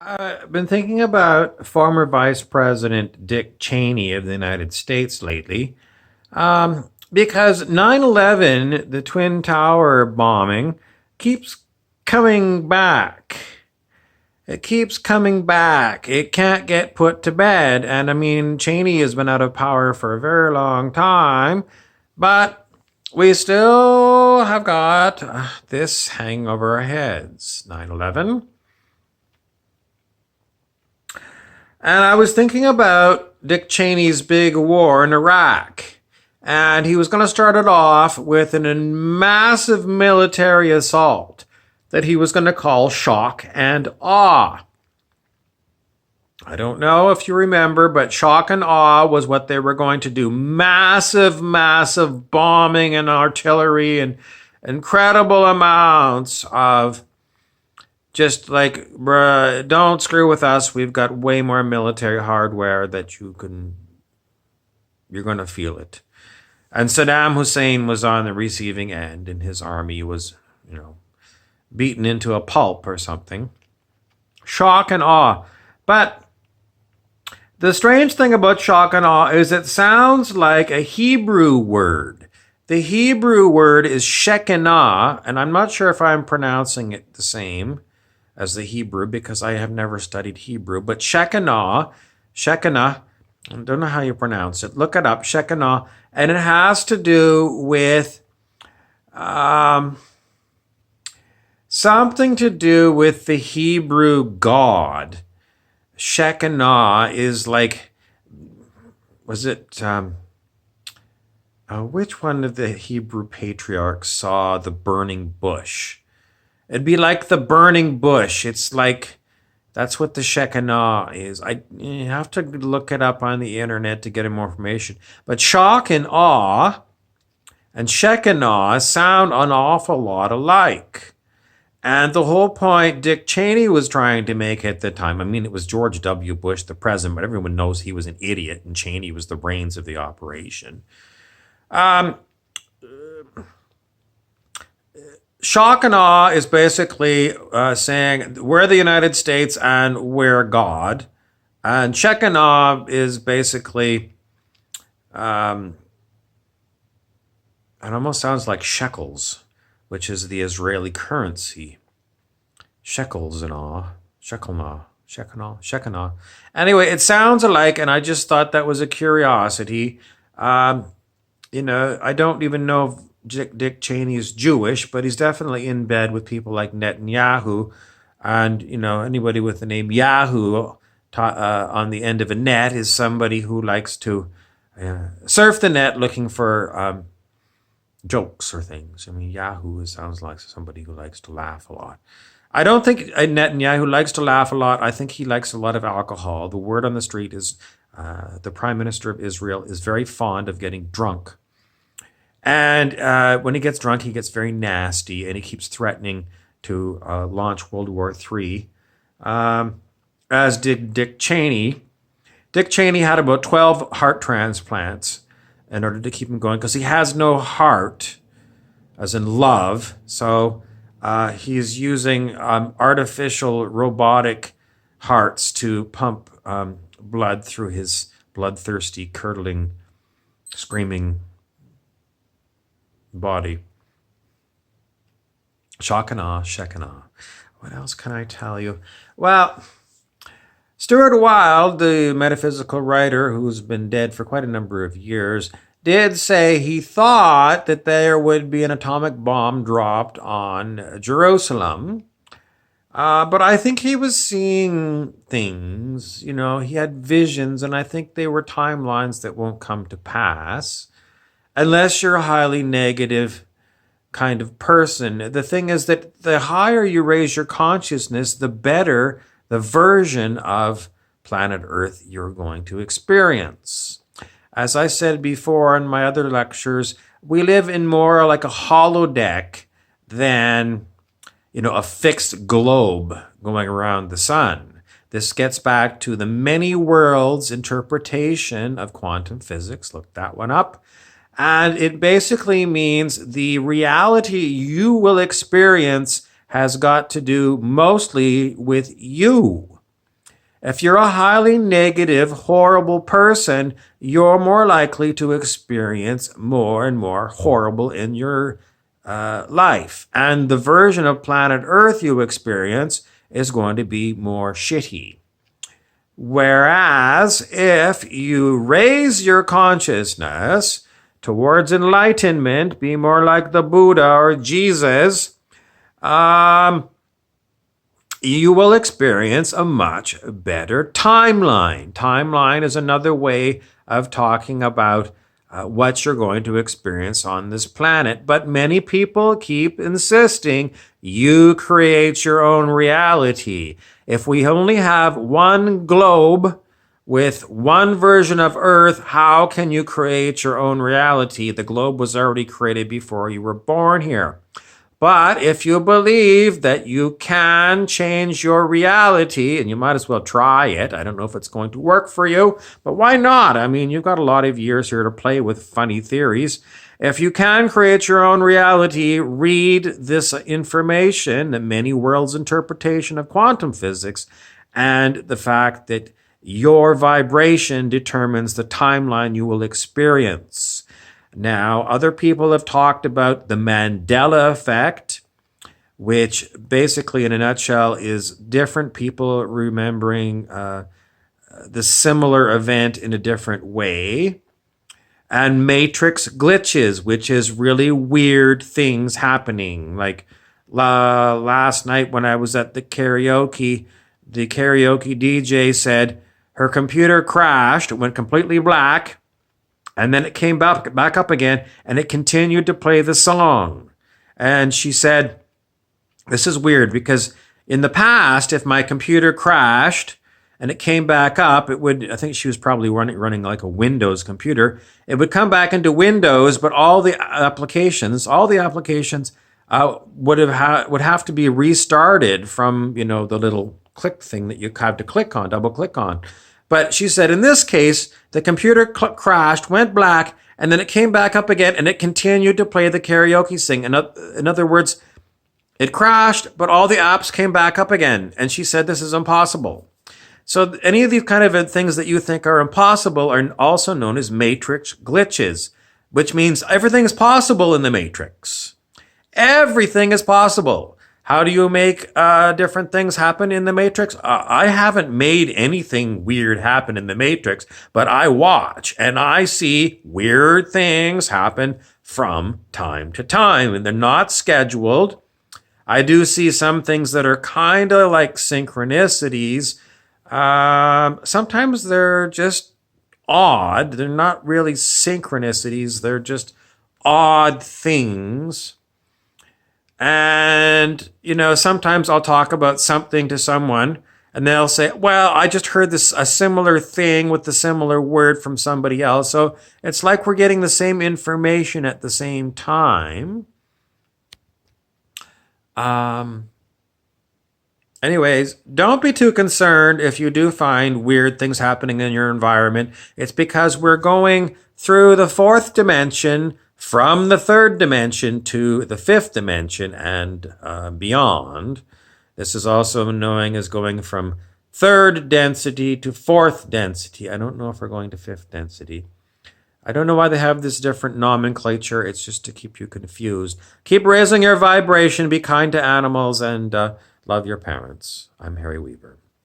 I've been thinking about former Vice President Dick Cheney of the United States lately, because 9/11, the Twin Tower bombing, keeps coming back. It keeps coming back. It can't get put to bed. And I mean, Cheney has been out of power for a very long time, but we still have got this hanging over our heads. 9/11. And I was thinking about Dick Cheney's big war in Iraq. And he was going to start it off with a massive military assault that he was going to call shock and awe. I don't know if you remember, but shock and awe was what they were going to do. Massive, massive bombing and artillery and incredible amounts of just like, bruh, don't screw with us. We've got way more military hardware that you're going to feel it. And Saddam Hussein was on the receiving end, and his army was, beaten into a pulp or something. Shock and awe. But the strange thing about shock and awe is it sounds like a Hebrew word. The Hebrew word is Shekinah, and I'm not sure if I'm pronouncing it the same as the Hebrew because I have never studied Hebrew, but Shekinah, I don't know how you pronounce it. Look it up, Shekinah, and it has to do with something to do with the Hebrew God. Shekinah is like, was it, which one of the Hebrew patriarchs saw the burning bush? It'd be like the burning bush. It's like, that's what the Shekinah is. You have to look it up on the internet to get more information. But shock and awe and Shekinah sound an awful lot alike. And the whole point Dick Cheney was trying to make at the time, I mean, it was George W. Bush, the president, but everyone knows he was an idiot and Cheney was the brains of the operation. Shock and awe is basically saying we're the United States and we're God. And Shekinah is basically, it almost sounds like shekels, which is the Israeli currency. Shekels and awe. Shekinah. Anyway, it sounds alike, and I just thought that was a curiosity. I don't even know if Dick Cheney is Jewish, but he's definitely in bed with people like Netanyahu, and anybody with the name Yahoo on the end of a net is somebody who likes to surf the net looking for jokes or things. I mean, Yahoo sounds like somebody who likes to laugh a lot. I don't think Netanyahu likes to laugh a lot. I think he likes a lot of alcohol. The word on the street is the Prime Minister of Israel is very fond of getting drunk. And when he gets drunk, he gets very nasty, and he keeps threatening to launch World War III, as did Dick Cheney. Dick Cheney had about 12 heart transplants in order to keep him going because he has no heart, as in love. So he's using artificial robotic hearts to pump blood through his bloodthirsty, curdling, screaming body. Shock and awe, Shekinah. What else can I tell you? Well, Stuart Wilde, the metaphysical writer who's been dead for quite a number of years, did say he thought that there would be an atomic bomb dropped on Jerusalem. But I think he was seeing things, he had visions, and I think they were timelines that won't come to pass unless you're a highly negative kind of person. The thing is that the higher you raise your consciousness, the better the version of planet Earth you're going to experience. As I said before in my other lectures, we live in more like a holodeck than, a fixed globe going around the sun. This gets back to the many worlds interpretation of quantum physics. Look that one up. And it basically means the reality you will experience has got to do mostly with you. If you're a highly negative, horrible person, you're more likely to experience more and more horrible in your life. And the version of planet Earth you experience is going to be more shitty. Whereas if you raise your consciousness towards enlightenment, be more like the Buddha or Jesus, you will experience a much better timeline. Timeline is another way of talking about what you're going to experience on this planet. But many people keep insisting you create your own reality. If we only have one globe with one version of Earth, how can you create your own reality? The globe was already created before you were born here. But if you believe that you can change your reality, and you might as well try it, I don't know if it's going to work for you, but why not? I mean, you've got a lot of years here to play with funny theories. If you can create your own reality, read this information, the many worlds interpretation of quantum physics, and the fact that your vibration determines the timeline you will experience. Now, other people have talked about the Mandela effect, which basically, in a nutshell, is different people remembering the similar event in a different way. And matrix glitches, which is really weird things happening. Like last night when I was at the karaoke DJ said her computer crashed, it went completely black, and then it came back up again, and it continued to play the song. And she said, this is weird, because in the past, if my computer crashed and it came back up, it would, I think she was probably running like a Windows computer, it would come back into Windows, but all the applications would have to be restarted from, the little click thing that you have to double click on. But she said, in this case, the computer crashed, went black, and then it came back up again, and it continued to play the karaoke sing. In other words, it crashed, but all the apps came back up again. And she said, this is impossible. So any of these kind of things that you think are impossible are also known as matrix glitches, which means everything is possible in the matrix. Everything is possible. How do you make different things happen in the Matrix? I haven't made anything weird happen in the Matrix, but I watch and I see weird things happen from time to time, and they're not scheduled. I do see some things that are kind of like synchronicities. Sometimes they're just odd. They're not really synchronicities. They're just odd things. And, sometimes I'll talk about something to someone and they'll say, well, I just heard a similar thing with the similar word from somebody else. So it's like we're getting the same information at the same time. Anyways, don't be too concerned if you do find weird things happening in your environment. It's because we're going through the fourth dimension, from the third dimension to the fifth dimension and beyond. This is also known as going from third density to fourth density. I don't know if we're going to fifth density. I don't know why they have this different nomenclature. It's just to keep you confused. Keep raising your vibration, be kind to animals, and love your parents. I'm Harry Weaver.